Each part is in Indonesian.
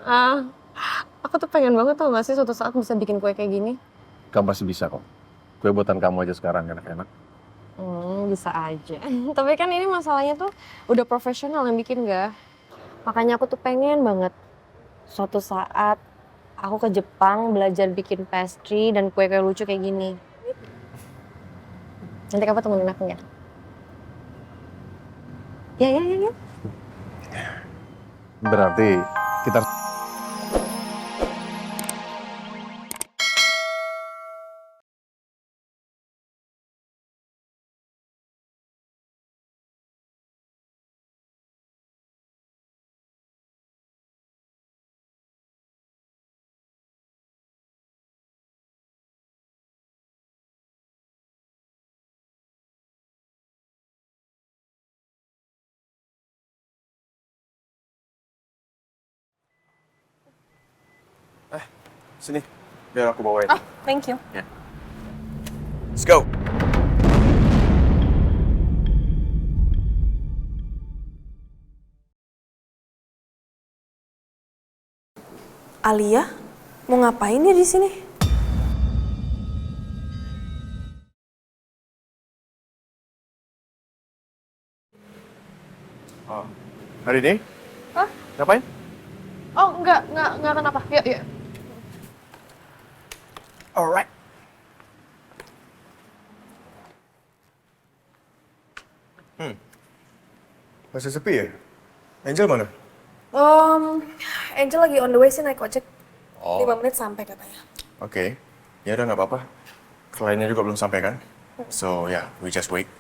Ah, aku tuh pengen banget tau gak sih suatu saat bisa bikin kue kayak gini. Kamu pasti bisa kok. Kue buatan kamu aja sekarang enak-enak. Bisa aja. Tapi kan ini masalahnya tuh udah profesional yang bikin gak. Makanya aku tuh pengen banget suatu saat aku ke Jepang belajar bikin pastry dan kue-kue lucu kayak gini. Nanti kamu temenin aku ya? Ya, ya, ya, ya. Berarti kita... Sini, biar aku bawain. Oh, thank you. Ya. Let's go! Alia, mau ngapain dia di sini? Oh. Hari ini? Hah? Ngapain? Oh, enggak kenapa. Yuk, yuk. Alright. Masih sepi ya? Angel mana? Angel lagi on the way sih naik ojek. Oh. 5 menit sampai katanya. Oke. Ya udah nggak apa-apa. Kliennya juga belum sampai kan? So yeah, we just wait.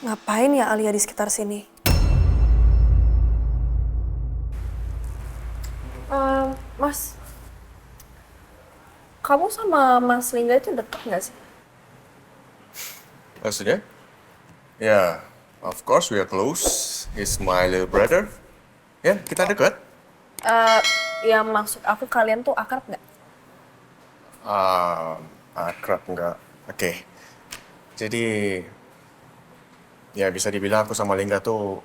Ngapain ya Alia di sekitar sini? Mas, kamu sama Mas Lingga itu deket nggak sih? Maksudnya? Ya, of course we are close. He's my little brother. Ya, kita dekat. Ya maksud aku kalian tuh akrab nggak? Akrab nggak? Oke. Jadi, ya bisa dibilang aku sama Lingga tuh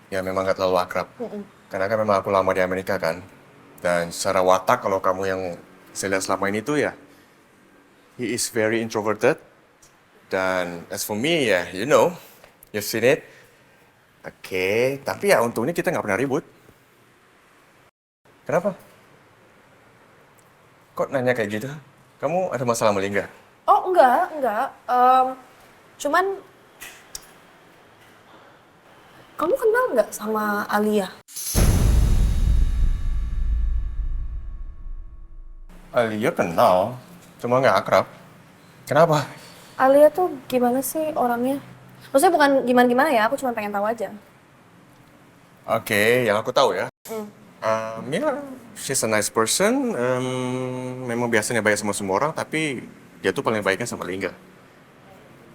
ya memang nggak terlalu akrab. Karena kan memang aku lama di Amerika kan. Dan secara watak kalau kamu yang saya lihat selama ini tuh ya, he is very introverted. Dan as for me ya, you know, you've seen it. Oke, tapi ya untungnya kita nggak pernah ribut. Kenapa? Kok nanya kayak gitu? Kamu ada masalah sama Lingga? Oh enggak. Cuman kamu kenal nggak sama Alia? Alia kenal, cuma nggak akrab. Kenapa? Alia tuh gimana sih orangnya? Maksudnya bukan gimana-gimana ya, aku cuma pengen tahu aja. Oke, yang aku tahu ya. Ya, she's a nice person. Memang biasanya baik sama semua orang, tapi dia tuh paling baiknya sama Lingga.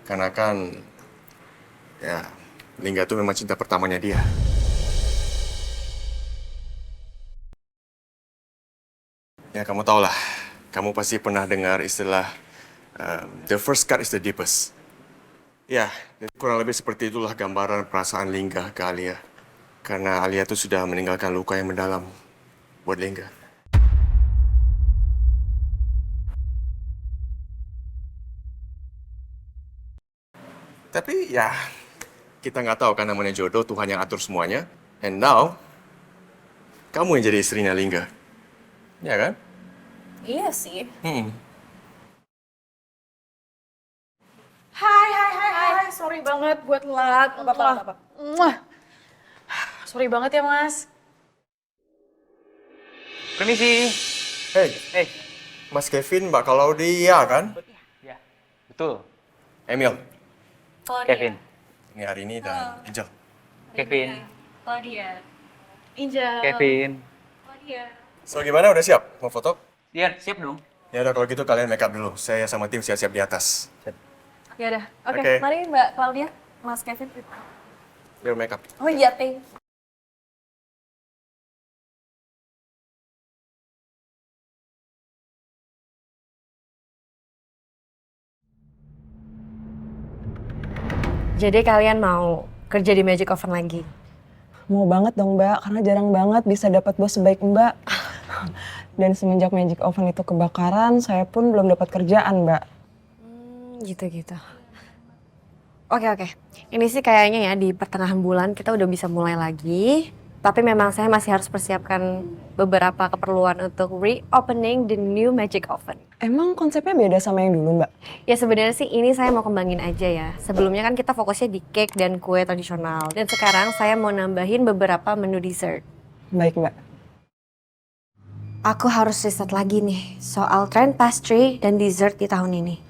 Karena kan, ya, Lingga tuh memang cinta pertamanya dia. Ya, kamu tau lah. Kamu pasti pernah dengar istilah the first cut is the deepest. Ya, kurang lebih seperti itulah gambaran perasaan Lingga ke Alia. Karena Alia tuh sudah meninggalkan luka yang mendalam buat Lingga. Tapi ya, kita nggak tahu kan namanya jodoh, Tuhan yang atur semuanya. And now, kamu yang jadi istrinya Lingga. Ya kan? Iya sih. Hai, sorry banget gue telat. Gak apa-apa. Sorry banget ya, Mas. Permisi. Hey, Eh, Mas Kevin, Mbak Claudia kan? ya, betul. Emil, Kevin. ini hari ini dan Angel. Kevin. Claudia. Injal. Kevin. Claudia. So gimana, udah siap? Mau foto? Iya, siap dong. Ya udah kalau gitu kalian make up dulu. Saya sama tim siap-siap di atas. Ya udah. Oke, Oke. mari Mbak Claudia, Mas Kevin. Biar make up. Oh iya, thank. Jadi kalian mau kerja di Magic Oven lagi? Mau banget dong Mbak, karena jarang banget bisa dapat bos sebaik Mbak. Dan semenjak Magic Oven itu kebakaran, saya pun belum dapat kerjaan Mbak. Gitu-gitu. Oke. Ini sih kayaknya ya di pertengahan bulan kita udah bisa mulai lagi. Tapi memang saya masih harus persiapkan beberapa keperluan untuk reopening the new Magic Oven. Emang konsepnya beda sama yang dulu Mbak? Ya sebenarnya sih ini saya mau kembangin aja ya. Sebelumnya kan kita fokusnya di cake dan kue tradisional. Dan sekarang saya mau nambahin beberapa menu dessert. Baik Mbak. Aku harus riset lagi nih soal tren pastry dan dessert di tahun ini.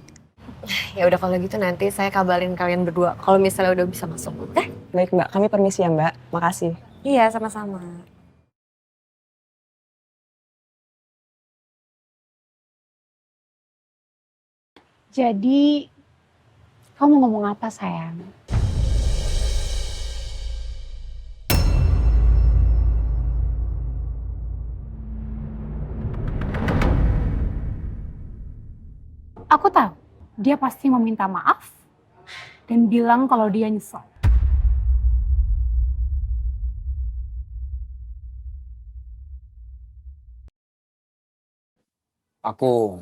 Ya udah kalau gitu nanti saya kabarin kalian berdua kalau misalnya udah bisa masuk. Oke? Baik Mbak, kami permisi ya Mbak. Makasih. Iya, sama-sama. Jadi, kamu mau ngomong apa sayang? Aku tahu, dia pasti mau minta maaf dan bilang kalau dia nyesel. Aku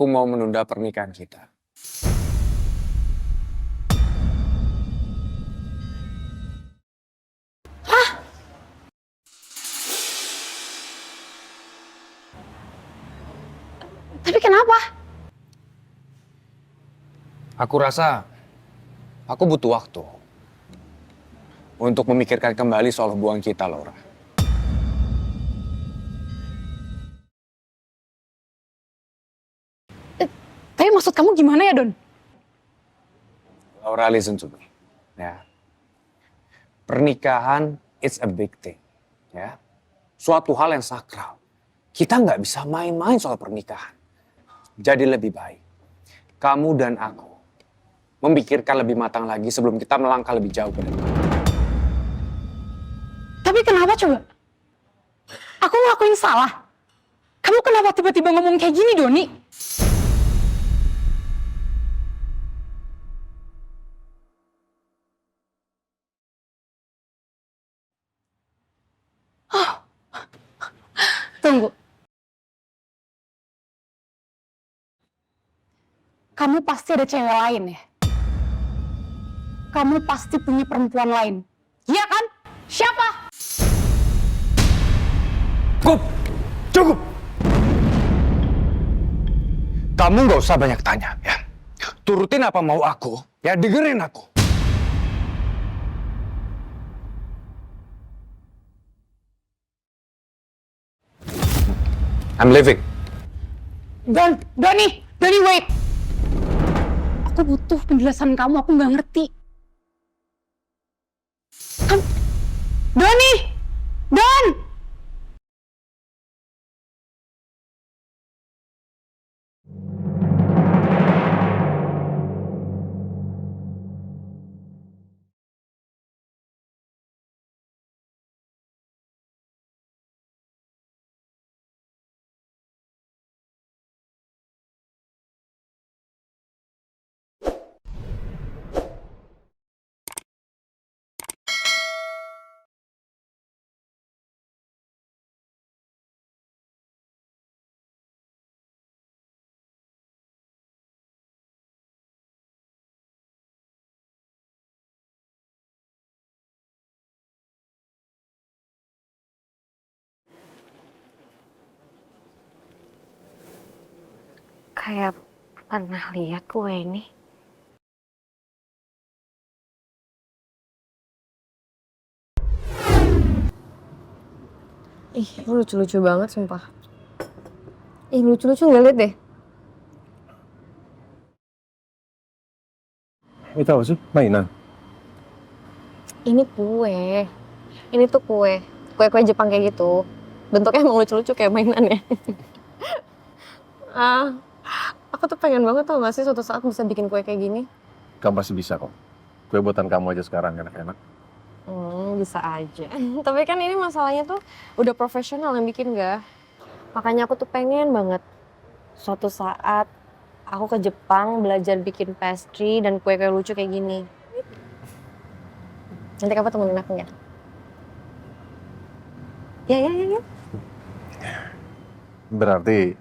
mau menunda pernikahan kita. Tapi kenapa? Aku rasa aku butuh waktu untuk memikirkan kembali soal hubungan kita, Laura. Tapi maksud kamu gimana ya, Don? Laura, listen to me. Ya. Pernikahan it's a big thing. Ya. Suatu hal yang sakral. Kita nggak bisa main-main soal pernikahan. Jadi lebih baik kamu dan aku memikirkan lebih matang lagi sebelum kita melangkah lebih jauh ke depan. Tapi kenapa coba? Aku ngelakuin salah. Kamu kenapa tiba-tiba ngomong kayak gini, Doni? Tunggu. Kamu pasti ada cewek lain ya? Kamu pasti punya perempuan lain. Iya kan? Siapa? Cukup! Kamu nggak usah banyak tanya, ya. Turutin apa mau aku, ya dengerin aku. I'm leaving. Doni, wait. Aku butuh penjelasan kamu, aku nggak ngerti. Doni! Don! Kayak pernah lihat kue ini. Ih, lu lucu-lucu banget sumpah. Ih, lucu-lucu nggak liat deh. Itu apa sih? Mainan? Ini kue. Ini tuh kue. Kue-kue Jepang kayak gitu. Bentuknya emang lucu-lucu kayak mainan ya. Ah, aku tuh pengen banget tau gak sih suatu saat bisa bikin kue kayak gini. Kamu pasti bisa kok. Kue buatan kamu aja sekarang enak-enak. Bisa aja. Tapi kan ini masalahnya tuh udah profesional yang bikin gak. Makanya aku tuh pengen banget suatu saat aku ke Jepang belajar bikin pastry dan kue-kue lucu kayak gini. Nanti kamu temenin aku ya? Ya. Berarti